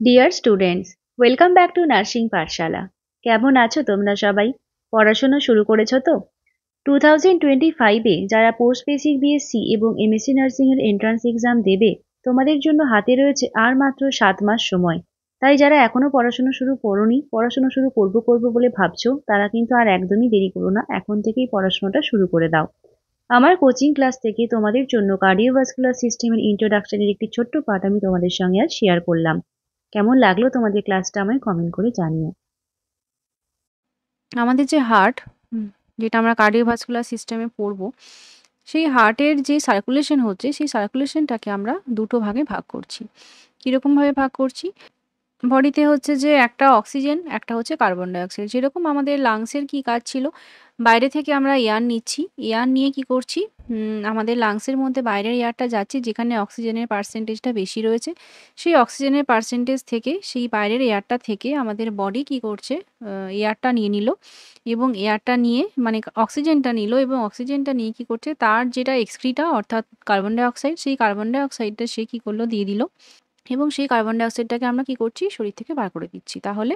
Dear students, welcome back to nursing পাঠশালা। কেমন আছো তোমরা সবাই? পড়াশোনা শুরু করেছো তো? 2025-এ যারা পোস্ট বেসিক বিএসসি এবং এমএসসি নার্সিং এর এন্ট্রান্স এক্সাম দেবে, তোমাদের জন্য হাতে রয়েছে আর মাত্র 7 মাস সময়। তাই যারা এখনো পড়াশোনা শুরু করোনি, পড়াশোনা শুরু করবো বলে ভাবছো, তারা কিন্তু আর একদমই দেরি করো না, এখন থেকেই পড়াশোনাটা শুরু করে দাও। আমার কোচিং ক্লাস থেকে তোমাদের জন্য কার্ডিওভাস্কুলার সিস্টেমের ইন্ট্রোডাকশনের একটি ছোট্ট পার্ট আমি তোমাদের সঙ্গে আজ শেয়ার করলাম। কেমন লাগলো তোমাদের ক্লাসটা আমায় কমেন্ট করে জানিও। আমাদের যে হার্ট, যেটা আমরা কার্ডিওভাস্কুলার সিস্টেমে পড়বো, সেই হার্টের যে সার্কুলেশন হচ্ছে, সেই সার্কুলেশনটাকে আমরা দুটো ভাগে ভাগ করছি। কীরকমভাবে ভাগ করছি? বডিতে হচ্ছে যে একটা অক্সিজেন, একটা হচ্ছে কার্বন ডাইঅক্সাইড। যেরকম আমাদের লাংসের কি কাজ ছিল, বাইরে থেকে আমরা এয়ার নিচ্ছি, এয়ার নিয়ে কি করছি, আমাদের লাংসের মধ্যে বাইরের এয়ারটা যাচ্ছে যেখানে অক্সিজেনের পার্সেন্টেজটা বেশি রয়েছে। সেই অক্সিজেনের পার্সেন্টেজ থেকে, সেই বাইরের এয়ারটা থেকে আমাদের বডি কি করছে, এয়ারটা নিয়ে নিল এবং এয়ারটা নিয়ে মানে অক্সিজেনটা নিল এবং অক্সিজেনটা নিয়ে কি করছে, তার যেটা এক্সক্রিটা অর্থাৎ কার্বন ডাইঅক্সাইড, সেই কার্বন ডাইঅক্সাইডটা সে কি করলো, দিয়ে দিল এবং সেই কার্বন ডাইঅক্সাইডটাকে আমরা কি করছি, শরীর থেকে বার করে দিচ্ছি। তাহলে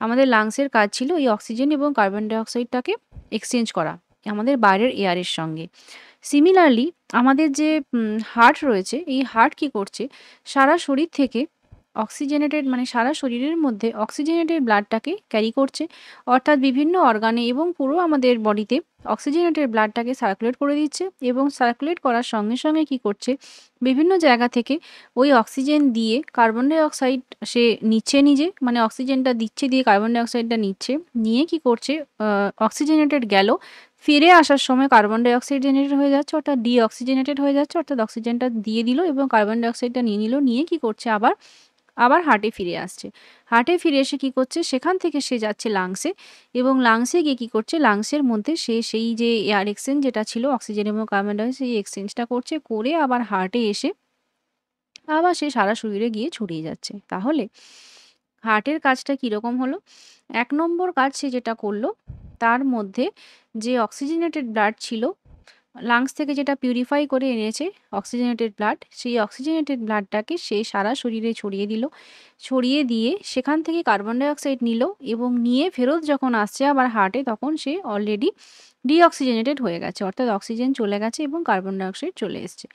আমাদের লাংসের কাজ ছিল এই অক্সিজেন এবং কার্বন ডাইঅক্সাইডটাকে এক্সচেঞ্জ করা আমাদের বাইরের এয়ারের সঙ্গে। সিমিলারলি আমাদের যে হার্ট রয়েছে, এই হার্ট কি করছে, সারা শরীর থেকে অক্সিজেনেটেড মানে সারা শরীরের মধ্যে অক্সিজেনেটেড ব্লাডটাকে ক্যারি করছে, অর্থাৎ বিভিন্ন অর্গানে এবং পুরো আমাদের বডিতে অক্সিজেনেটেড ব্লাডটাকে সার্কুলেট করে দিচ্ছে এবং সার্কুলেট করার সঙ্গে সঙ্গে কি করছে, বিভিন্ন জায়গা থেকে ওই অক্সিজেন দিয়ে কার্বন ডাইঅক্সাইড সে নিচ্ছে নিজে, মানে অক্সিজেনটা দিচ্ছে দিয়ে কার্বন ডাইঅক্সাইডটা নিচ্ছে, নিয়ে কি করছে, অক্সিজেনেটেড গেল, ফিরে আসার সময় কার্বন ডাইঅক্সাইড জেনারেটেড হয়ে যাচ্ছে, অর্থাৎ ডিঅক্সিজেনেটেড হয়ে যাচ্ছে, অর্থাৎ অক্সিজেনটা দিয়ে দিল এবং কার্বন ডাইঅক্সাইডটা নিয়ে নিল, নিয়ে কি করছে, আবার আবার হার্টে ফিরে আসছে। হার্টে ফিরে এসে কি করছে, সেখান থেকে সে যাচ্ছে লাংসে এবং লাংসে গিয়ে কি করছে, লাংসের মধ্যে সে সেই যে এয়ার এক্সচেঞ্জ যেটা ছিল অক্সিজেন এবং কার্বন ডাইঅক্সাইড, সেই এক্সচেঞ্জটা করছে, করে আবার হার্টে এসে আবার সে সারা শরীরে গিয়ে ছড়িয়ে যাচ্ছে। তাহলে হার্টের কাজটা কীরকম হলো? ১ নম্বর কাজ সে যেটা করলো, তার মধ্যে যে অক্সিজেনেটেড ব্লাড ছিল, লাংস থেকে যেটা পিউরিফাই করে এনেছে অক্সিজেনেটেড ব্লাড, সেই অক্সিজেনেটেড ব্লাডটাকে সে সারা শরীরে ছড়িয়ে দিল। ছড়িয়ে দিয়ে সেখান থেকে কার্বন ডাইঅক্সাইড নিল এবং নিয়ে ফেরত যখন আসছে আবার হার্টে, তখন সে অলরেডি ডিঅক্সিজেনেটেড হয়ে গেছে, অর্থাৎ অক্সিজেন চলে গেছে এবং কার্বন ডাইঅক্সাইড চলে এসছে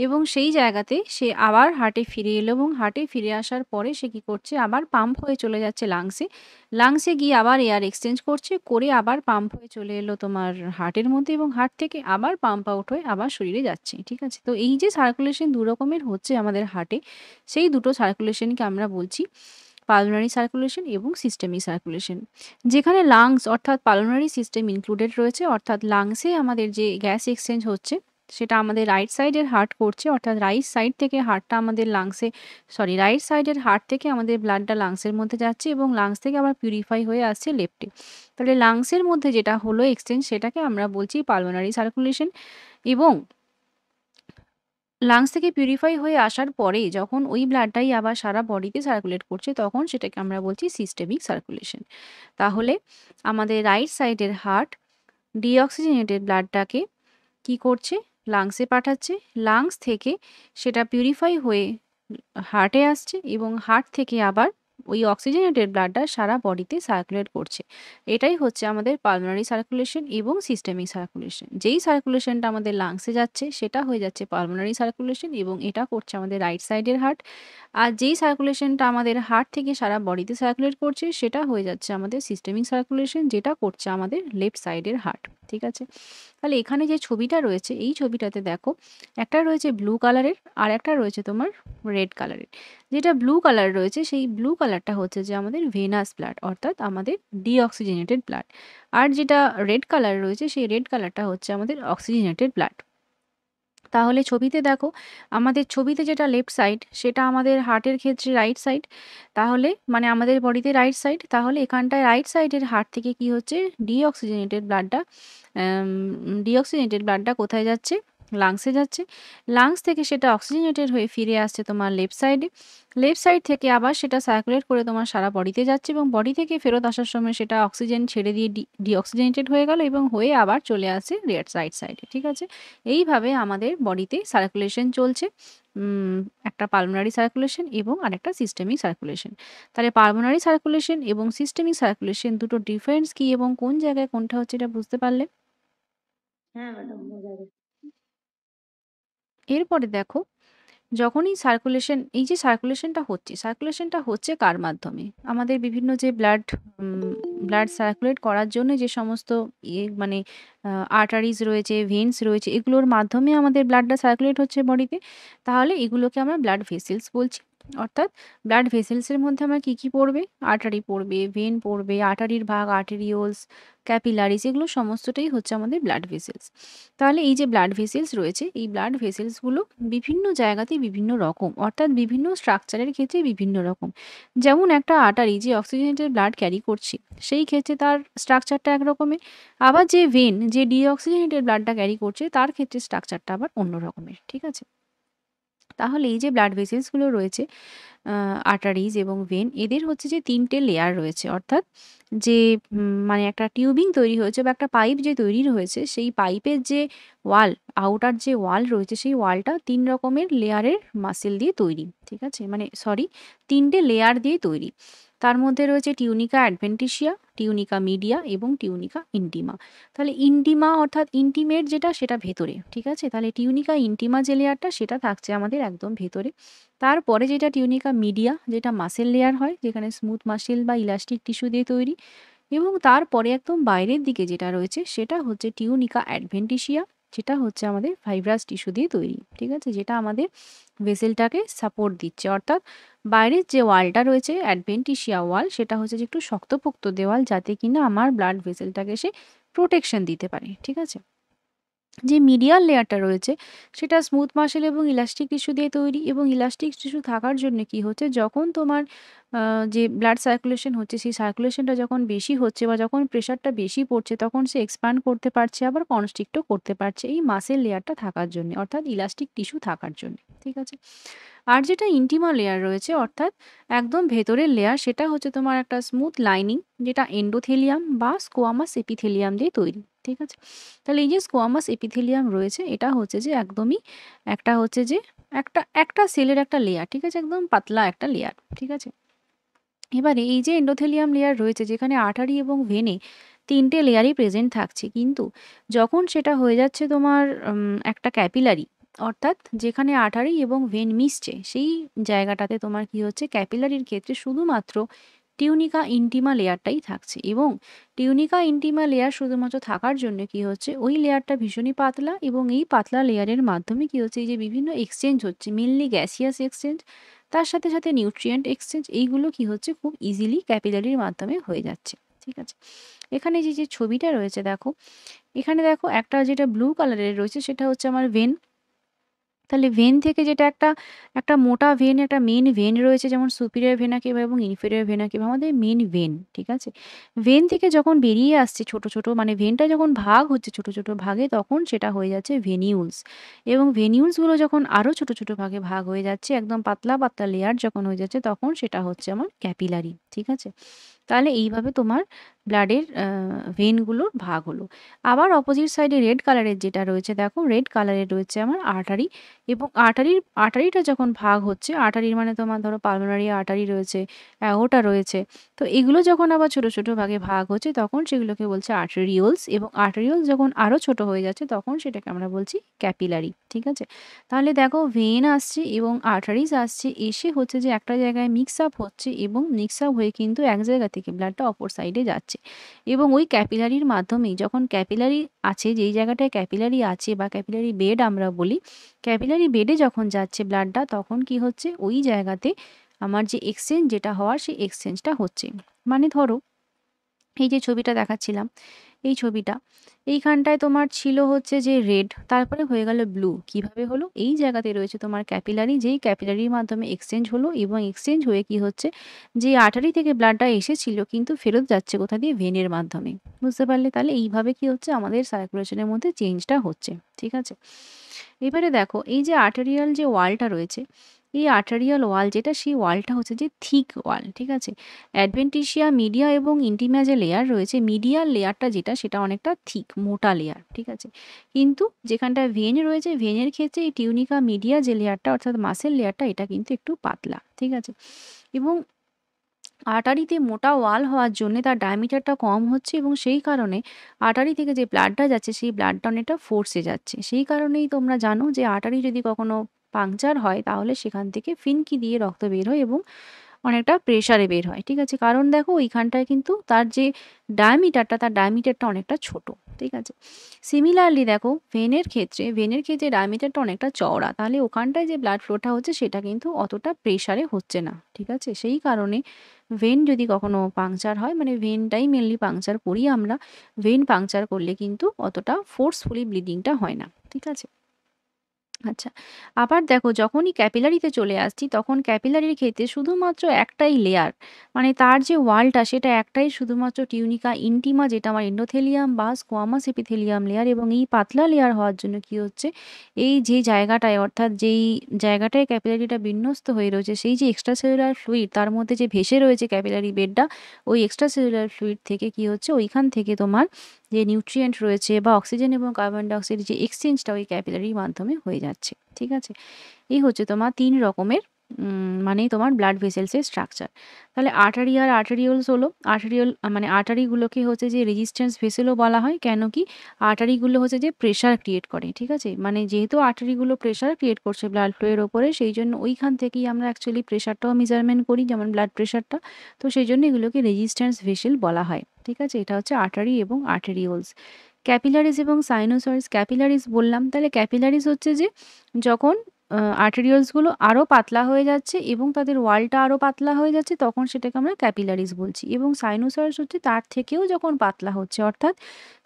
এবং সেই জায়গাতে সে আবার হার্টে ফিরে এলো এবং হার্টে ফিরে আসার পরে সে কী করছে, আবার পাম্প হয়ে চলে যাচ্ছে লাংসে। লাংসে গিয়ে আবার এয়ার এক্সচেঞ্জ করছে, করে আবার পাম্প হয়ে চলে এলো তোমার হার্টের মধ্যে এবং হার্ট থেকে আবার পাম্প আউট হয়ে আবার শরীরে যাচ্ছে। ঠিক আছে? তো এই যে সার্কুলেশন ২ রকমের হচ্ছে আমাদের হার্টে, সেই দুটো সার্কুলেশনকে আমরা বলছি পালমোনারি সার্কুলেশন এবং সিস্টেমিক সার্কুলেশন। যেখানে লাংস অর্থাৎ পালমোনারি সিস্টেম ইনক্লুডেড রয়েছে, অর্থাৎ লাংসে আমাদের যে গ্যাস এক্সচেঞ্জ হচ্ছে সেটা আমাদের রাইট সাইডের হার্ট করছে, অর্থাৎ রাইট সাইড থেকে হার্টটা আমাদের লাংসে রাইট সাইডের হার্ট থেকে আমাদের ব্লাডটা লাংসের মধ্যে যাচ্ছে এবং লাংস থেকে আবার পিউরিফাই হয়ে আসছে লেফটে। তাহলে লাংসের মধ্যে যেটা হলো এক্সচেঞ্জ, সেটাকে আমরা বলছি পালমোনারি সার্কুলেশন এবং লাংস থেকে পিউরিফাই হয়ে আসার পরে যখন ওই ব্লাডটাই আবার সারা বডিতে সার্কুলেট করছে, তখন সেটাকে আমরা বলছি সিস্টেমিক সার্কুলেশন। তাহলে আমাদের রাইট সাইডের হার্ট ডিঅক্সিজেনেটেড ব্লাডটাকে কি করছে, লাংসে পাঠাচ্ছে, লাংস থেকে সেটা পিউরিফাই হয়ে হার্টে আসছে এবং হার্ট থেকে আবার ওই অক্সিজেনেটেড ব্লাডটা সারা বডিতে সার্কুলেট করছে। এটাই হচ্ছে আমাদের পালমোনারি সার্কুলেশন এবং সিস্টেমিক সার্কুলেশন। যেই সার্কুলেশনটা আমাদের লাংসে যাচ্ছে সেটা হয়ে যাচ্ছে পালমোনারি সার্কুলেশন এবং এটা করছে আমাদের রাইট সাইডের হার্ট। আর যেই সার্কুলেশনটা আমাদের হার্ট থেকে সারা বডিতে সার্কুলেট করছে সেটা হয়ে যাচ্ছে আমাদের সিস্টেমিক সার্কুলেশন, যেটা করছে আমাদের লেফট সাইডের হার্ট। ঠিক আছে? তাহলে এখানে যে ছবিটা রয়েছে, এই ছবিটাতে দেখো একটা রয়েছে ব্লু কালারের আর একটা রয়েছে তোমার রেড কালারের। যেটা ব্লু কালার রয়েছে, সেই ব্লু কালারটা হচ্ছে যে আমাদের ভেনাস ব্লাড, অর্থাৎ আমাদের ডিঅক্সিজেনেটেড ব্লাড। আর যেটা রেড কালার রয়েছে, সেই রেড কালারটা হচ্ছে আমাদের অক্সিজেনেটেড ব্লাড। তাহলে ছবিতে দেখো, আমাদের ছবিতে যেটা লেফট সাইড সেটা আমাদের হার্টের ক্ষেত্রে রাইট সাইড, তাহলে মানে আমাদের বডিতে রাইট সাইড। তাহলে এখানটায় রাইট সাইডের হার্ট থেকে কি হচ্ছে, ডিঅক্সিজেনেটেড ব্লাডটা ডিঅক্সিজেনেটেড ব্লাডটা কোথায় যাচ্ছে, লাংসে যাচ্ছে। লাংস থেকে সেটা অক্সিজেনেটেড হয়ে ফিরে আসছে তোমার লেফট সাইডে। লেফট সাইড থেকে আবার সেটা সার্কুলেট করে তোমার সারা বডিতে যাচ্ছে এবং বডি থেকে ফেরত আসার সময় সেটা অক্সিজেন ছেড়ে দিয়ে ডিঅক্সিজেনেটেড হয়ে গেল এবং হয়ে আবার চলে আসে রাইট সাইডে। ঠিক আছে? এইভাবে আমাদের বডিতে সার্কুলেশন চলছে একটা পালমোনারি সার্কুলেশন এবং আরেকটা সিস্টেমিক সার্কুলেশন। তাহলে পালমোনারি সার্কুলেশন এবং সিস্টেমিক সার্কুলেশন দুটো ডিফারেন্স কি এবং কোন জায়গায় কোনটা হচ্ছে এটা বুঝতে পারলে? হ্যাঁ ম্যাডাম, বোঝা গেছে। এরপরে দেখো, যখনই সার্কুলেশন, এই যে সার্কুলেশনটা হচ্ছে কার মাধ্যমে? আমাদের বিভিন্ন যে ব্লাড সার্কুলেট করার জন্য যে সমস্ত মানে আর্টারিজ রয়েছে, ভেন্স রয়েছে, এগুলোর মাধ্যমে আমাদের ব্লাডটা সার্কুলেট হচ্ছে বডিতে। তাহলে এগুলোকে আমরা ব্লাড ভেসেলস বলছি। অর্থাৎ ব্লাড ভেসেলসের মধ্যে আমার কি পড়বে? আর্টারি পড়বে, ভেন পড়বে, আর্টারির ভাগ আর্টেরিওলস, ক্যাপিলারিস, এগুলো সমস্তটাই হচ্ছে আমাদের ব্লাড ভেসেলস। তাহলে এই যে ব্লাড ভেসেলস রয়েছে, এই ব্লাড ভেসেলসগুলো বিভিন্ন জায়গাতে বিভিন্ন রকম, অর্থাৎ বিভিন্ন স্ট্রাকচারের ক্ষেত্রে বিভিন্ন রকম। যেমন একটা আর্টারি যে অক্সিজেনেটেড ব্লাড ক্যারি করছে, সেই ক্ষেত্রে তার স্ট্রাকচারটা একরকমের। আবার যে ভেন যে ডিঅক্সিজেনেটেড ব্লাডটা ক্যারি করছে, তার ক্ষেত্রে স্ট্রাকচারটা আবার অন্য রকমের। ঠিক আছে? তাহলে এই যে ব্লাড ভেসেলসগুলো রয়েছে, আর্টারিজ এবং ভেন, এদের হচ্ছে যে ৩ টে লেয়ার রয়েছে। অর্থাৎ যে মানে একটা টিউবিং তৈরি হয়েছে বা একটা পাইপ যে তৈরি হয়েছে, সেই পাইপের যে ওয়াল, আউটার যে ওয়াল রয়েছে, সেই ওয়ালটা ৩ রকমের লেয়ারের মাসেল দিয়ে তৈরি। ঠিক আছে? মানে সরি, ৩ টে লেয়ার দিয়ে তৈরি। তার মধ্যে রয়েছে টিউনিকা অ্যাডভেন্টিসিয়া, টিউনিকা মিডিয়া এবং টিউনিকা ইন্টিমা। তাহলে ইন্টিমা অর্থাৎ ইন্টিমেট যেটা, সেটা ভেতরে। ঠিক আছে? তাহলে টিউনিকা ইন্টিমা যে লেয়ারটা, সেটা থাকছে আমাদের একদম ভেতরে। তারপরে যেটা টিউনিকা মিডিয়া, যেটা মাসেল লেয়ার হয়, যেখানে স্মুথ মাসেল বা ইলাস্টিক টিস্যু দিয়ে তৈরি। এবং তারপরে একদম বাইরের দিকে যেটা রয়েছে, সেটা হচ্ছে টিউনিকা অ্যাডভেন্টিসিয়া, যেটা হচ্ছে আমাদের ফাইব্রাস টিস্যু দিয়ে তৈরি। ঠিক আছে? যেটা আমাদের ভেসেলটাকে সাপোর্ট দিচ্ছে। অর্থাৎ বাইরের যে ওয়ালটা রয়েছে, অ্যাডভেন্টিসিয়া ওয়াল, সেটা হচ্ছে যে একটু শক্তপোক্ত দেওয়াল, যাতে কিনা আমার ব্লাড ভেসেলটাকে সে প্রোটেকশন দিতে পারে। ঠিক আছে? যে মিডিয়াল লেয়ারটা রয়েছে, সেটা স্মুথ মাসেল এবং ইলাস্টিক টিস্যু দিয়ে তৈরি। এবং ইলাস্টিক টিস্যু থাকার জন্য কি হচ্ছে, যখন তোমার যে ব্লাড সার্কুলেশন হচ্ছে, সেই সার্কুলেশনটা যখন বেশি হচ্ছে বা যখন প্রেশারটা বেশি পড়ছে, তখন সে এক্সপ্যান্ড করতে পারছে, আবার কনস্ট্রিক্টও করতে পারছে, এই মাসেল লেয়ারটা থাকার জন্য, অর্থাৎ ইলাস্টিক টিস্যু থাকার জন্য। ঠিক আছে? আর যেটা ইন্টিমা লেয়ার রয়েছে, অর্থাৎ একদম ভেতরের লেয়ার, সেটা হচ্ছে তোমার একটা স্মুথ লাইনিং, যেটা এন্ডোথেলিয়াম বা স্কোয়ামাস এপিথেলিয়াম দিয়ে তৈরি। ঠিক আছে? তাহলে এই যে স্কোয়ামাস এপিথেলিয়াম রয়েছে, এটা হচ্ছে যে একদমই একটা হচ্ছে যে একটা একটা সেলের একটা লেয়ার। ঠিক আছে? একদম পাতলা একটা লেয়ার। ঠিক আছে? এবারে এই যে এন্ডোথেলিয়াম লেয়ার রয়েছে, যেখানে আর্টারি এবং ভেনে ৩ টে লেয়ারই প্রেজেন্ট থাকছে, কিন্তু যখন সেটা হয়ে যাচ্ছে তোমার একটা ক্যাপিলারি, অর্থাৎ যেখানে আর্টারি এবং ভেন মিশছে, সেই জায়গাটাতে তোমার কি হচ্ছে, ক্যাপিলারির ক্ষেত্রে শুধুমাত্র টিউনিকা ইন্টিমা লেয়ারটাই থাকছে। এবং টিউনিকা ইন্টিমা লেয়ার শুধুমাত্র থাকার জন্য কি হচ্ছে, ওই লেয়ারটা ভীষণই পাতলা, এবং এই পাতলা লেয়ারের মাধ্যমে কি হচ্ছে, এই যে বিভিন্ন এক্সচেঞ্জ হচ্ছে, মেনলি গ্যাসিয়াস এক্সচেঞ্জ, তার সাথে সাথে নিউট্রিয়েন্ট এক্সচেঞ্জ, এইগুলো কি হচ্ছে, খুব ইজিলি ক্যাপিলারির মাধ্যমে হয়ে যাচ্ছে। ঠিক আছে? এখানে যে ছবিটা রয়েছে দেখো, এখানে দেখো একটা যেটা ব্লু কালারের রয়েছে, সেটা হচ্ছে আমার ভেন। তাহলে ভেন থেকে যেটা একটা একটা মোটা ভেন, একটা মেইন ভেন রয়েছে, যেমন সুপিরিয়র ভেনা কেভা এবং ইনফেরিয়র ভেনা কেভা, আমাদের মেইন ভেন। ঠিক আছে? ভেন থেকে যখন বেরিয়ে আসছে ছোট ছোট, মানে ভেনটা যখন ভাগ হচ্ছে ছোট ছোট ভাগে, তখন সেটা হয়ে যাচ্ছে ভেনিউলস। এবং ভেনিউলসগুলো যখন আরও ছোট ছোট ভাগে ভাগ হয়ে যাচ্ছে, একদম পাতলা পাতলা লেয়ার যখন হয়ে যাচ্ছে, তখন সেটা হচ্ছে আমার ক্যাপিলারি। ঠিক আছে? তাহলে এইভাবে তোমার ব্লাডের ভেনগুলোর ভাগ হলো। আবার অপোজিট সাইডে রেড কালারের যেটা রয়েছে, দেখো রেড কালারের রয়েছে আমার আর্টারি। এবং আর্টারিটা যখন ভাগ হচ্ছে, আর্টারির মানে তোমার ধরো পালমোনারি আর্টারি রয়েছে, অ্যাওর্টা রয়েছে। তো এগুলো যখন আবার ছোট ছোট ভাগে ভাগ হচ্ছে, তখন সেগুলোকে বলছে আর্টেরিওলস। এবং আর্টেরিওলস যখন আরও ছোট হয়ে যাচ্ছে, তখন সেটাকে আমরা বলছি ক্যাপিলারি। ঠিক আছে? তাহলে দেখো, ভেন আসছে এবং আর্টারিজ আসছে, এসে হচ্ছে যে একটা জায়গায় মিক্স আপ হচ্ছে, এবং মিক্স আপ হয়ে কিন্তু এক জায়গা থেকে ব্লাডটা অপর সাইডে যাচ্ছে। এবং ওই ক্যাপিলারির মাধ্যমেই, যখন ক্যাপিলারি আছে, যেই জায়গাটায় ক্যাপিলারি আছে বা ক্যাপিলারি বেড আমরা বলি, ক্যাপিলারি বেডে যখন যাচ্ছে ব্লাডটা, তখন কি হচ্ছে, ওই জায়গাতে আমার যে এক্সচেঞ্জ যেটা হওয়ার, সেই এক্সচেঞ্জটা হচ্ছে। মানে ধরো, এই যে ছবিটা দেখাচ্ছিলাম, এই ছবিটা, এইখানটায় তোমার ছিল হচ্ছে যে রেড, তারপরে হয়ে গেল ব্লু। কিভাবে হলো? এই জায়গাতে রয়েছে তোমার ক্যাপিলারি, যেই ক্যাপিলারির মাধ্যমে এক্সচেঞ্জ হলো, এবং এক্সচেঞ্জ হয়ে কি হচ্ছে, যে আর্টারি থেকে ব্লাডটা এসেছিল, কিন্তু ফেরত যাচ্ছে কোথা দিয়ে? ভেনের মাধ্যমে। বুঝতে পারলে? তাহলে এইভাবে কি হচ্ছে, আমাদের সার্কুলেশনের মধ্যে চেঞ্জটা হচ্ছে। ঠিক আছে? এবারে দেখো, এই যে আর্টেরিয়াল যে ওয়ালটা রয়েছে, এই আর্টারিয়াল ওয়াল যেটা, সেই ওয়ালটা হচ্ছে যে থিক ওয়াল, ঠিক আছে? অ্যাডভেন্টিশিয়া, মিডিয়া এবং ইন্টিমা যে লেয়ার রয়েছে, মিডিয়াল লেয়ারটা যেটা সেটা অনেকটা থিক, মোটা লেয়ার, ঠিক আছে? কিন্তু যেখানটায় ভেন রয়েছে, ভেনের ক্ষেত্রে এই টিউনিকা মিডিয়া যে লেয়ারটা অর্থাৎ মাসেল লেয়ারটা, এটা কিন্তু একটু পাতলা, ঠিক আছে? এবং আর্টারিতে মোটা ওয়াল হওয়ার জন্যে তার ডায়ামিটারটা কম হচ্ছে এবং সেই কারণে আর্টারি থেকে যে ব্লাডটা যাচ্ছে সেই ব্লাডটা অনেকটা ফোর্সে যাচ্ছে। সেই কারণেই তোমরা জানো যে আর্টারি যদি কখনো পাংচার হয় তাহলে সেখান থেকে ফিনকি দিয়ে রক্ত বের হয় এবং অনেকটা প্রেসারে বের হয়, ঠিক আছে? কারণ দেখো ওইখানটায় কিন্তু তার যে তার ডায়ামিটারটা অনেকটা ছোট, ঠিক আছে? সিমিলারলি দেখো ভেনের ক্ষেত্রে ডায়ামিটারটা অনেকটা চওড়া, তাহলে ওখানটায় যে ব্লাড ফ্লোটা হচ্ছে সেটা কিন্তু অতটা প্রেসারে হচ্ছে না, ঠিক আছে? সেই কারণে ভেন যদি কখনো পাংচার হয়, মানে ভেনটাই মেনলি পাংচার করি আমরা, ভেন পাংচার করলে কিন্তু অতটা ফোর্সফুলি ব্লিডিংটা হয় না, ঠিক আছে? আচ্ছা। আবার দেখো যখনই ক্যাপিলারিতে চলে আসছি তখন ক্যাপিলারির ক্ষেত্রে শুধুমাত্র একটাই লেয়ার, মানে তার যে ওয়ালটা সেটা একটাই, শুধুমাত্র টিউনিকা ইন্টিমা যেটা আমার এন্ডোথেলিয়াম বা স্কোয়ামাস এপিথেলিয়াম লেয়ার, এবং এই পাতলা লেয়ার হওয়ার জন্য কি হচ্ছে, এই যে জায়গাটায় অর্থাৎ যেই জায়গাটায় ক্যাপিলারিটা বিন্যস্ত হয়ে রয়েছে সেই যে এক্সট্রাসেলুলার ফ্লুইড তার মধ্যে যে ভেসে রয়েছে ক্যাপিলারি বেডটা, ওই এক্সট্রাসেলুলার ফ্লুইড থেকে কি হচ্ছে, ওইখান থেকে তোমার যে নিউট্রিয়েন্ট রয়েছে বা অক্সিজেন এবং কার্বন ডাইঅক্সাইডের যে এক্সচেঞ্জটা ওই ক্যাপিলারির মাধ্যমে হয়ে যাচ্ছে, ঠিক আছে? এই হচ্ছে তোমার ৩ রকমের মানে তোমার ব্লাড ভেসেলসের স্ট্রাকচার। তাহলে আর্টারি আর আর্টেরিওলস হলো। মানে আর্টারিগুলোকে হচ্ছে যে রেজিস্ট্যান্স ভেসেলও বলা হয়। কেন কি? আর্টারিগুলো হচ্ছে যে প্রেশার ক্রিয়েট করে, ঠিক আছে? মানে যেহেতু আর্টারিগুলো প্রেশার ক্রিয়েট করছে ব্লাড ফ্লো এর ওপরে, সেই জন্য ওইখান থেকেই আমরা অ্যাকচুয়ালি প্রেশারটাও মেজারমেন্ট করি, যেমন ব্লাড প্রেশারটা। তো সেই জন্য এগুলোকে রেজিস্ট্যান্স ভেসেল বলা হয়, ঠিক আছে? এটা হচ্ছে আর্টারি এবং আর্টেরিওলস। ক্যাপিলারিস এবং সাইনোসয়েডস। ক্যাপিলারিস বললাম, তাহলে ক্যাপিলারিস হচ্ছে যে যখন আর্টেরিয়লসগুলো আরও পাতলা হয়ে যাচ্ছে এবং তাদের ওয়ালটা আরও পাতলা হয়ে যাচ্ছে তখন সেটাকে আমরা ক্যাপিলারিস বলছি, এবং সাইনোসয়েডস হচ্ছে তার থেকেও যখন পাতলা হচ্ছে, অর্থাৎ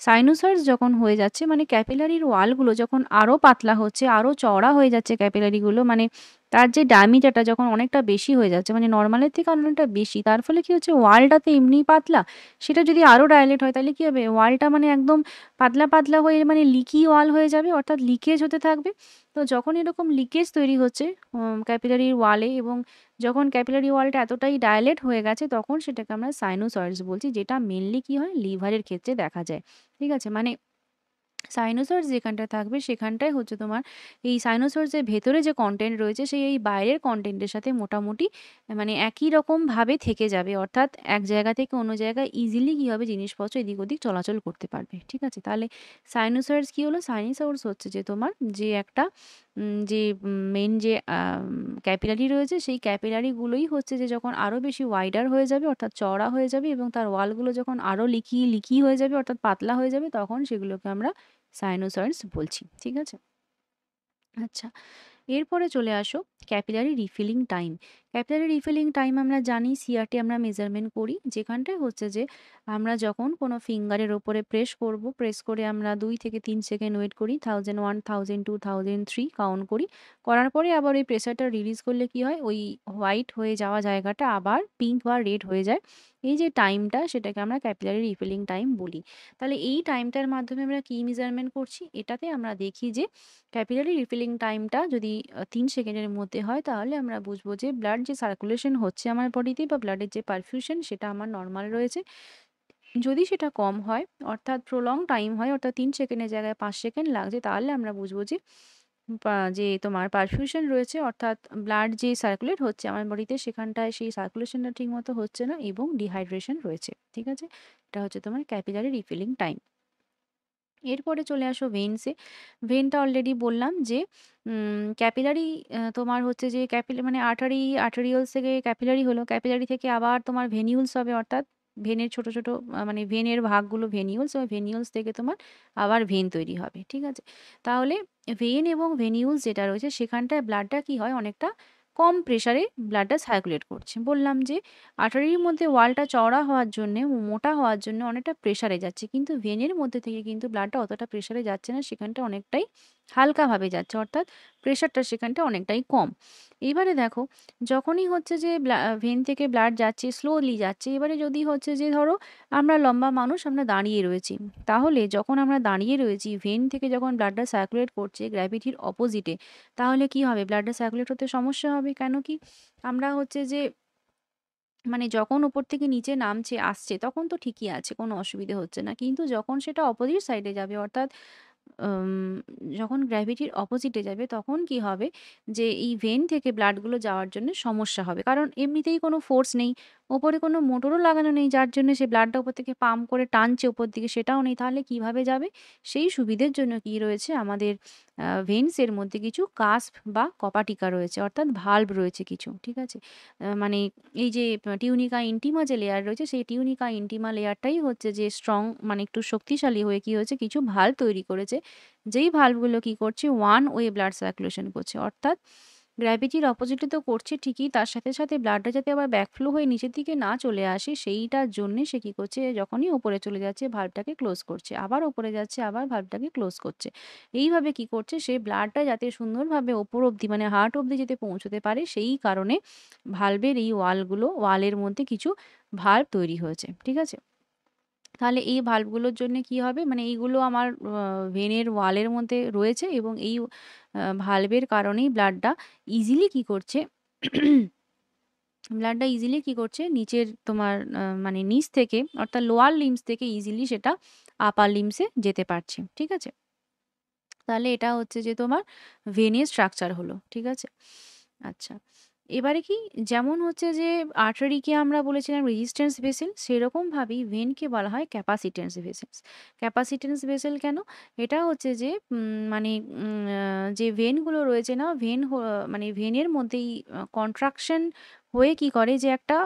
সাইনোসয়েডস যখন হয়ে যাচ্ছে মানে ক্যাপিলারির ওয়ালগুলো যখন আরও পাতলা হচ্ছে, আরও চওড়া হয়ে যাচ্ছে ক্যাপিলারিগুলো, মানে তার যে ডায়ামিটারটা যখন অনেকটা বেশি হয়ে যাচ্ছে, মানে নর্মালের থেকে অনেকটা বেশি, তার ফলে কি হচ্ছে, ওয়ালটা তো এমনিই পাতলা, সেটা যদি আরও ডাইলেট হয় তাহলে কি হবে, ওয়ালটা মানে একদম পাতলা পাতলা হয়ে মানে লিকি ওয়াল হয়ে যাবে, অর্থাৎ লিকেজ হতে থাকবে। তো যখন এরকম লিকেজ তৈরি হচ্ছে ক্যাপিলারি ওয়ালে, এবং যখন ক্যাপিলারি ওয়ালটা এতটাই ডায়ালেট হয়ে গেছে তখন সেটাকে আমরা সাইনোসয়েডস বলছি, যেটা মেনলি কি হয়, লিভারের ক্ষেত্রে দেখা যায়, ঠিক আছে? মানে সাইনোসয়েডস যেখানটায় থাকবে সেখানটায় হচ্ছে তোমার এই সাইনোসয়েডসের ভেতরে যে কন্টেন্ট রয়েছে সেই এই বাইরের কন্টেন্টের সাথে মোটামুটি মানে একই রকমভাবে থেকে যাবে, অর্থাৎ এক জায়গা থেকে অন্য জায়গায় ইজিলি কী হবে, জিনিসপত্র এদিক ওদিক চলাচল করতে পারবে, ঠিক আছে? তাহলে সাইনোসয়েডস কী হলো, সাইনোসয়েডস হচ্ছে যে তোমার যে একটা যে মেন যে ক্যাপিলারি রয়েছে সেই ক্যাপিলারিগুলোই হচ্ছে যে যখন আরও বেশি ওয়াইডার হয়ে যাবে অর্থাৎ চওড়া হয়ে যাবে এবং তার ওয়ালগুলো যখন আরও লিকি লিকি হয়ে যাবে অর্থাৎ পাতলা হয়ে যাবে তখন সেগুলোকে আমরা সাইনোসয়েডস বলছি, ঠিক আছে? আচ্ছা, এরপরে চলে আসো capillary refilling time. Capillary refilling time আমরা জানি সিআরটি আমরা মেজারমেন্ট করি, যেখানটায় হচ্ছে যে আমরা যখন কোনো ফিঙ্গারের ওপরে প্রেস করব, প্রেস করে আমরা 2 থেকে 3 সেকেন্ড ওয়েট করি, 1001 1002 1003 কাউন্ট করি, করার পরে আবার ওই প্রেসারটা রিলিজ করলে কি হয়, ওই হোয়াইট হয়ে যাওয়া জায়গাটা আবার পিঙ্ক বা রেড হয়ে যায়। এই যে টাইমটা সেটাকে আমরা ক্যাপিলারি রিফিলিং টাইম বলি। তাহলে এই টাইমটার মাধ্যমে আমরা কি মেজারমেন্ট করছি, এটাতে আমরা দেখি যে ক্যাপিলারি রিফিলিং টাইমটা যদি 3 সেকেন্ডের মধ্যে হয় তাহলে আমরা বুঝবো যে ব্লাড যে সার্কুলেশন হচ্ছে আমার বডিতে বা ব্লাডের যে পারফিউশন সেটা আমার নর্মাল রয়েছে। যদি সেটা কম হয় অর্থাৎ প্রলং টাইম হয় অর্থাৎ 3 সেকেন্ডের জায়গায় 5 সেকেন্ড লাগছে তাহলে আমরা বুঝবো যে যে তোমার পারফিউশন রয়েছে অর্থাৎ ব্লাড যে সার্কুলেট হচ্ছে আমার বডিতে সেখানটায় সেই সার্কুলেশনটা ঠিক মতো হচ্ছে না এবং ডিহাইড্রেশন রয়েছে, ঠিক আছে? এটা হচ্ছে তোমার ক্যাপিলারি রিফিলিং টাইম। এরপরে চলে আসো ভেন্সে। ভেনটা অলরেডি বললাম যে ক্যাপিলারি তোমার হচ্ছে যে মানে আর্টারিওলস থেকে ক্যাপিলারি হলো। ক্যাপিলারি থেকে আবার তোমার ভেনিউলস হবে অর্থাৎ ভেনের ছোট, ছোট মানে ভেনের ভাগগুলো ভেনিউলস, এবং ভেনিউলস থেকে তোমার আবার ভেন তৈরি হবে। ঠিক আছে? তাহলে ভেন এবং ভেনিউলস যেটা রয়েছে সেখানটায় ব্লাডটা কি হয় অনেকটা কম প্রেশারে ব্লাডটা সার্কুলেট করছে। বললাম যে আর্টারির মধ্যে ওয়ালটা চওড়া হওয়ার জন্যে ও মোটা হওয়ার জন্য অনেকটা প্রেশারে যাচ্ছে। কিন্তু ভেনের মধ্যে থেকে কিন্তু ব্লাডটা অতটা প্রেশারে যাচ্ছে না। সেখানটা অনেকটাই হালকাভাবে যাচ্ছে, অর্থাৎ প্রেশারটা সেখানটা অনেকটাই কম। এবারে দেখো, যখনই হচ্ছে যে ভেন থেকে ব্লাড যাচ্ছে, স্লোলি যাচ্ছে, এবারে যদি হচ্ছে যে ধরো আমরা লম্বা মানুষ, আমরা দাঁড়িয়ে রয়েছি, তাহলে যখন আমরা দাঁড়িয়ে রয়েছি, ভেন থেকে যখন ব্লাডটা সার্কুলেট করছে গ্র্যাভিটির অপোজিটে, তাহলে কি হবে, ব্লাডটা সার্কুলেট হতে সমস্যা হবে। কেন কি, আমরা হচ্ছে যে মানে যখন উপর থেকে নিচে নামছে আসছে তখন তো ঠিকই আছে, কোনো অসুবিধে হচ্ছে না, কিন্তু যখন সেটা অপোজিট সাইডে যাবে, অর্থাৎ আম যখন গ্র্যাভিটির অপোজিটে যাবে, তখন কি হবে, যে এই ভেন থেকে ব্লাডগুলো যাওয়ার জন্য সমস্যা হবে। কারণ এমনিতেই কোনো ফোর্স নেই, ওপরে কোনো মোটরও লাগানো নেই, যার জন্য সে ব্লাডটা উপর থেকে পাম্প করে টানছে উপর দিকে, সেটাও নেই। তাহলে কিভাবে যাবে? সেই সুবিধের জন্য কি রয়েছে আমাদের ভেন্সের মধ্যে কিছু কাস্প বা কপাটিকা রয়েছে, অর্থাৎ ভাল্ব রয়েছে কিছু। ঠিক আছে? মানে এই যে টিউনিকা ইন্টিমা যে লেয়ার রয়েছে, সেই টিউনিকা ইন্টিমা লেয়ারটাই হচ্ছে যে স্ট্রং, মানে একটু শক্তিশালী হয়ে কি হয়েছে, কিছু ভাল্ব তৈরি করেছে। যেই ভাল্বগুলো কি করছে, ওয়ান ওয়ে ব্লাড সার্কুলেশন করছে। অর্থাৎ গ্র্যাভিটির অপোজিটে তো করছে ঠিকই, তার সাথে, সাথে ব্লাডটা যাতে আবার ব্যাকফ্লো হয়ে নিচের দিকে না চলে আসে, সেইটার জন্যে সে কি করছে, যখনই উপরে চলে যাচ্ছে ভাল্বটাকে ক্লোজ করছে। আবার উপরে যাচ্ছে, আবার ভাল্বটাকে ক্লোজ করছে। এইভাবে কি করছে, সে ব্লাডটা যাতে সুন্দরভাবে ওপর অব্দি, মানে হার্ট অব্দি যাতে পৌঁছতে পারে, সেই কারণে ভাল্বের এই ওয়ালের মধ্যে কিছু ভাল্ব তৈরি হয়েছে। ঠিক আছে? তাহলে এই ভাল্বগুলোর জন্যে কি হবে? মানে এইগুলো আমার ভেনের ওয়ালের মধ্যে রয়েছে, এবং এই ভাল্বের কারণেই ইজিলি কি করছে ব্লাডটা ইজিলি কি করছে, নিচের তোমার মানে নিচ থেকে, অর্থাৎ লোয়ার লিম্বস থেকে ইজিলি সেটা আপার লিম্বসে যেতে পারছে। ঠিক আছে? তাহলে এটা হচ্ছে যে তোমার ভেনের স্ট্রাকচার হলো। ঠিক আছে? আচ্ছা। এবারে কি, যেমন হচ্ছে যে আর্টারিকে আমরা বলেছিলাম রেজিস্ট্যান্স ভেসেল, সেরকমভাবেই ভেনকে বলা হয় ক্যাপাসিট্যান্স ভেসেলস। ক্যাপাসিট্যান্স ভেসেল কেন? এটা হচ্ছে যে মানে যে ভেনগুলো রয়েছে না, মানে ভেনের মধ্যেই কন্ট্রাকশন হয়ে কি করে, যে একটা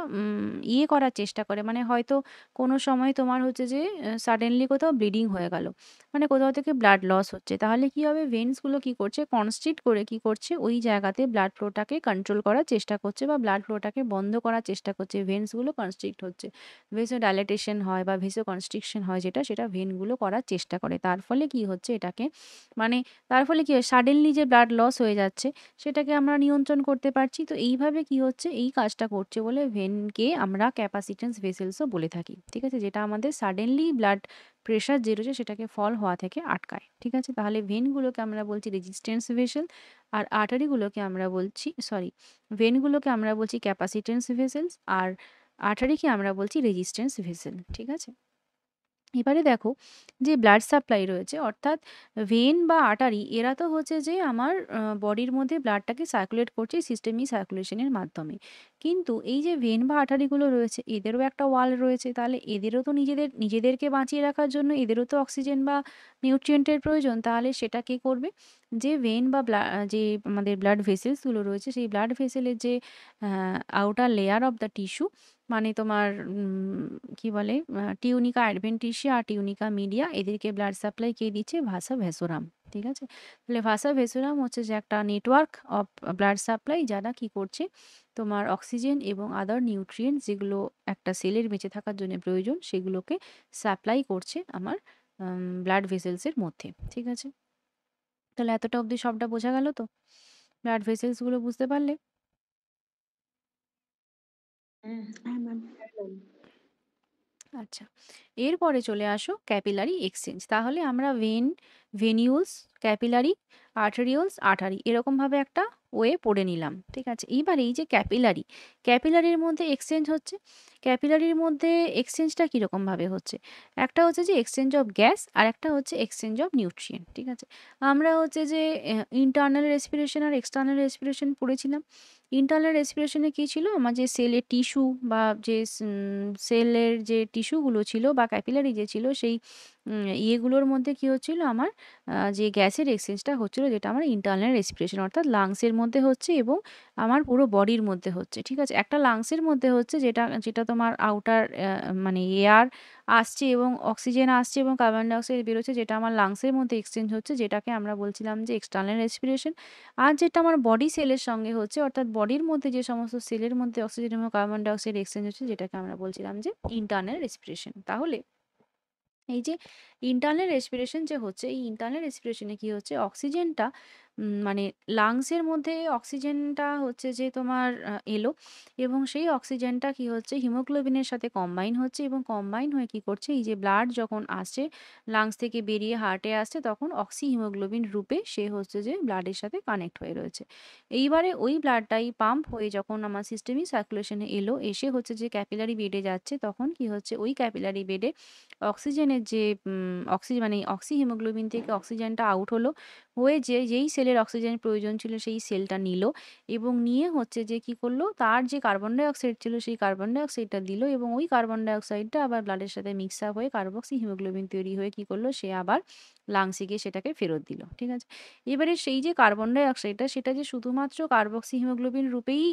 ইয়ে করার চেষ্টা করে। মানে হয়তো কোনো সময় তোমার হচ্ছে যে সাডেনলি কোথাও ব্লিডিং হয়ে গেল। মানে কোথাও থেকে ব্লাড লস হচ্ছে। তাহলে কি হবে, ভেন্সগুলো কি করছে, কনস্ট্রিক্ট করে কি করছে, ওই জায়গাতে ব্লাড ফ্লোটাকে কন্ট্রোল করার চেষ্টা করছে, বা ব্লাড ফ্লোটাকে বন্ধ করার চেষ্টা করছে। ভেন্সগুলো কনস্ট্রিক্ট হচ্ছে। ভেসোডাইলেটেশন হয় বা ভেসোকনস্ট্রিকশন হয় যেটা, সেটা ভেনগুলো করার চেষ্টা করে। তার ফলে কি হচ্ছে এটাকে, মানে তার ফলে কি হয়, সাডেনলি যে ব্লাড লস হয়ে যাচ্ছে, সেটাকে আমরা নিয়ন্ত্রণ করতে পারছি। তো এইভাবে কি হচ্ছে, এই কাজটা করছে বলে ভেনকে আমরা ক্যাপাসিট্যান্স ভেসেলসও বলে থাকি। ঠিক আছে? যেটা আমাদের সাডেনলি ব্লাড প্রেশার যে রয়েছে সেটাকে ফল হওয়া থেকে আটকায়। ঠিক আছে? তাহলে ভেনগুলোকে আমরা বলছি রেজিস্ট্যান্স ভেসেল, আর আর্টারিগুলোকে আমরা বলছি, সরি, ভেনগুলোকে আমরা বলছি ক্যাপাসিট্যান্স ভেসেলস, আর আর্টারিকে আমরা বলছি রেজিস্ট্যান্স ভেসেল। ঠিক আছে? এবারে দেখো, যে ব্লাড সাপ্লাই রয়েছে, অর্থাৎ ভেন বা আর্টারি, এরা তো হচ্ছে যে আমার বডির মধ্যে ব্লাডটাকে সার্কুলেট করছে সিস্টেমিক সার্কুলেশনের মাধ্যমে। কিন্তু এই যে ভেন বা আর্টারিগুলো রয়েছে, এদেরও একটা ওয়াল রয়েছে। তাহলে এদেরও তো নিজেদেরকে বাঁচিয়ে রাখার জন্য এদেরও তো অক্সিজেন বা নিউট্রিয়েন্টের প্রয়োজন। তাহলে সেটা কে করবে, যে ভেন বা যে আমাদের ব্লাড ভেসেলসগুলো রয়েছে, সেই ব্লাড ভেসেলের যে outer layer of the tissue, মানে তোমার কি বলে, টিউনিকা অ্যাডভেন্টিসিয়া আর টিউনিকা মিডিয়া, এদেরকে ব্লাড সাপ্লাই কে দিচ্ছে, ভাসা ভ্যাসোরাম। ঠিক আছে? তাহলে ভাসা ভ্যাসোরাম হচ্ছে যে একটা নেটওয়ার্ক অফ ব্লাড সাপ্লাই, যারা কি করছে, তোমার অক্সিজেন এবং আদার নিউট্রিয়েন্টস যেগুলো একটা সেলের বেঁচে থাকার জন্য প্রয়োজন, সেগুলোকে সাপ্লাই করছে আমার ব্লাড ভেসেলসের মধ্যে। ঠিক আছে? তাহলে এতটা অবধি সবটা বোঝা গেল তো? ব্লাড ভেসেলসগুলো বুঝতে পারলে? হ্যাঁ ম্যাম। আচ্ছা। এরপরে চলে আসো ক্যাপিলারি এক্সচেঞ্জ। তাহলে আমরা ভেনিউলস, ক্যাপিলারি, আর্টেরিওলস, আর্টারি, এরকমভাবে একটা ওয়ে পড়ে নিলাম। ঠিক আছে? এইবার এই যে ক্যাপিলারির মধ্যে এক্সচেঞ্জ হচ্ছে। ক্যাপিলারির মধ্যে এক্সচেঞ্জটা কিরকমভাবে হচ্ছে? একটা হচ্ছে যে এক্সচেঞ্জ অফ গ্যাস, আর একটা হচ্ছে এক্সচেঞ্জ অফ নিউট্রিয়েন্ট। ঠিক আছে? আমরা হচ্ছে যে ইন্টারনাল রেসপিরেশন আর এক্সটার্নাল রেসপিরেশন পড়েছিলাম। ইন্টারনাল রেসপিরেশনে কী ছিল? আমার যে সেলের টিস্যু, বা যে সেলের যে টিস্যুগুলো ছিল, বা ক্যাপিলারি যে ছিল, সেই ইয়েগুলোর মধ্যে কী হচ্ছিল, আমার যে গ্যাসের এক্সচেঞ্জটা হচ্ছিল, যেটা আমার ইন্টারনাল রেসপিরেশন, অর্থাৎ লাংসের মধ্যে হচ্ছে, এবং আমার পুরো বডির মধ্যে হচ্ছে। ঠিক আছে? একটা লাংসের মধ্যে হচ্ছে, যেটা যেটা তোমার আউটার মানে এয়ার আসছে এবং অক্সিজেন আসছে এবং কার্বন ডাইঅক্সাইড বেরোচ্ছে, যেটা আমার লাংসের মধ্যে এক্সচেঞ্জ হচ্ছে, যেটাকে আমরা বলছিলাম যে এক্সটার্নাল রেসপিরেশন। আর যেটা আমার বডি সেলের সঙ্গে হচ্ছে, অর্থাৎ বডির মধ্যে যে সমস্ত সেলের মধ্যে অক্সিজেন এবং কার্বন ডাইঅক্সাইড এক্সচেঞ্জ হচ্ছে, যেটাকে আমরা বলছিলাম যে ইন্টারনাল রেসপিরেশন। তাহলে এই যে ইন্টারনাল রেসপিরেশন যে হচ্ছে, এই ইন্টারনাল রেসপিরেশনে কি হচ্ছে, অক্সিজেনটা মানে লাংসের মধ্যে অক্সিজেনটা হচ্ছে যে তোমার এলো, এবং সেই অক্সিজেনটা কি হচ্ছে হিমোগ্লোবিনের সাথে কম্বাইন হচ্ছে, এবং কম্বাইন হয়ে কি করছে, এই যে ব্লাড যখন আসছে লাংস থেকে বেরিয়ে হার্টে আসছে, তখন অক্সি হিমোগ্লোবিন রূপে সে হচ্ছে যে ব্লাডের সাথে কানেক্ট হয়ে রয়েছে। এইবারে ওই ব্লাডটাই পাম্প হয়ে যখন আমার সিস্টেমিক সার্কুলেশনে এলো, এসে হচ্ছে যে ক্যাপিলারি বেডে যাচ্ছে, তখন কি হচ্ছে ওই ক্যাপিলারি বেডে অক্সিজেনের যে মানে অক্সি হিমোগ্লোবিন থেকে অক্সিজেনটা আউট হলো, হয়ে যেই সেলের অক্সিজেন প্রয়োজন ছিল সেই সেলটা নিল, এবং নিয়ে হচ্ছে যে কি করলো, তার যে কার্বন ডাই অক্সাইড ছিল সেই কার্বন ডাই অক্সাইডটা দিল, এবং ওই কার্বন ডাই অক্সাইডটা আবার ব্লাডের সাথে মিক্স আপ হয়ে কার্বক্সি হিমোগ্লোবিন তৈরি হয়ে কি করলো, সে আবার লাংসে গিয়ে সেটাকে ফেরত দিল। ঠিক আছে? এবারে সেই যে কার্বন ডাই অক্সাইডটা, সেটা যে শুধুমাত্র কার্বক্সি হিমোগ্লোবিন রূপেই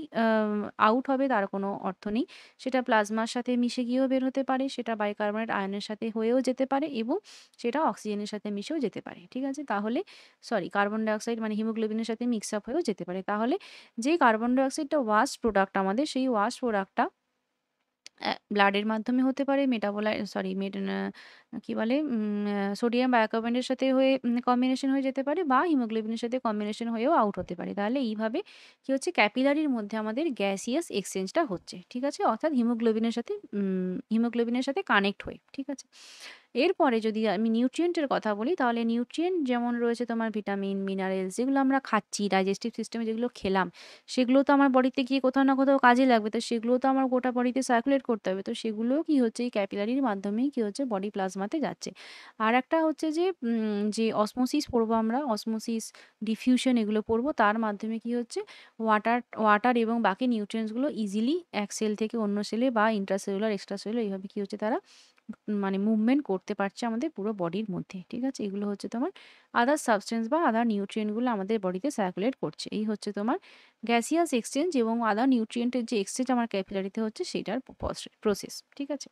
আউট হবে তার কোনো অর্থ নেই। সেটা প্লাজমার সাথে মিশে গিয়েও বের হতে পারে, সেটা বাইকার্বনেট আয়নের সাথে হয়েও যেতে পারে, এবং সেটা অক্সিজেনের সাথে মিশেও যেতে পারে। ঠিক আছে? তাহলে কার্বন ডাই অক্সাইড মানে হিমোগ্লোবিনের সাথে মিক্স আপ হয়েও যেতে পারে। তাহলে যে কার্বন ডাই অক্সাইডটা ওয়াস্ট প্রোডাক্ট আমাদের, সেই ওয়াস্ট প্রোডাক্টটা ব্লাডের মাধ্যমে হতে পারে, কি বলে, সোডিয়াম বাইকার্বনেটের সাথে হয়ে কম্বিনেশন হয়ে যেতে পারে, বা হিমোগ্লোবিনের সাথে কম্বিনেশন হয়েও আউট হতে পারে। তাহলে এইভাবে কি হচ্ছে, ক্যাপিলারির মধ্যে আমাদের গ্যাসিয়াস এক্সচেঞ্জটা হচ্ছে। ঠিক আছে? অর্থাৎ হিমোগ্লোবিনের সাথে কানেক্ট হয়ে। ঠিক আছে? এরপরে যদি আমি নিউট্রিয়েন্টের কথা বলি, তাহলে নিউট্রিয়েন্ট যেমন রয়েছে তোমার ভিটামিন, মিনারেলস, যেগুলো আমরা খাচ্ছি, ডাইজেস্টিভ সিস্টেমে যেগুলো খেলাম, সেগুলো তো আমার বডিতে গিয়ে কোথাও না কোথাও কাজে লাগবে। তো সেগুলো তো আমার গোটা বডিতে সার্কুলেট করতে হবে। তো সেগুলোও কি হচ্ছে, এই ক্যাপিলারির মাধ্যমেই কি হচ্ছে বডি প্লাজমাতে যাচ্ছে। আর একটা হচ্ছে যে যে অসমোসিস পড়বো আমরা, অসমোসিস, ডিফিউশন এগুলো পড়বো। তার মাধ্যমে কি হচ্ছে ওয়াটার এবং বাকি নিউট্রিয়েন্টসগুলো ইজিলি এক সেল থেকে অন্য সেলে বা ইন্ট্রাসেলুলার, এক্সট্রাসেলুলার এইভাবে কি হচ্ছে তারা মানে মুভমেন্ট করতে পারছে আমাদের পুরো বডির মধ্যে। ঠিক আছে? এগুলো হচ্ছে তোমার আদার সাবস্টেন্স বা আদার নিউট্রিয়েন্টগুলো আমাদের বডিতে সার্কুলেট করছে। এই হচ্ছে তোমার গ্যাসিয়াস এক্সচেঞ্জ এবং আদার নিউট্রিয়েন্টের যে এক্সচেঞ্জ আমার ক্যাপিলারিতে হচ্ছে সেটার প্রসেস। ঠিক আছে?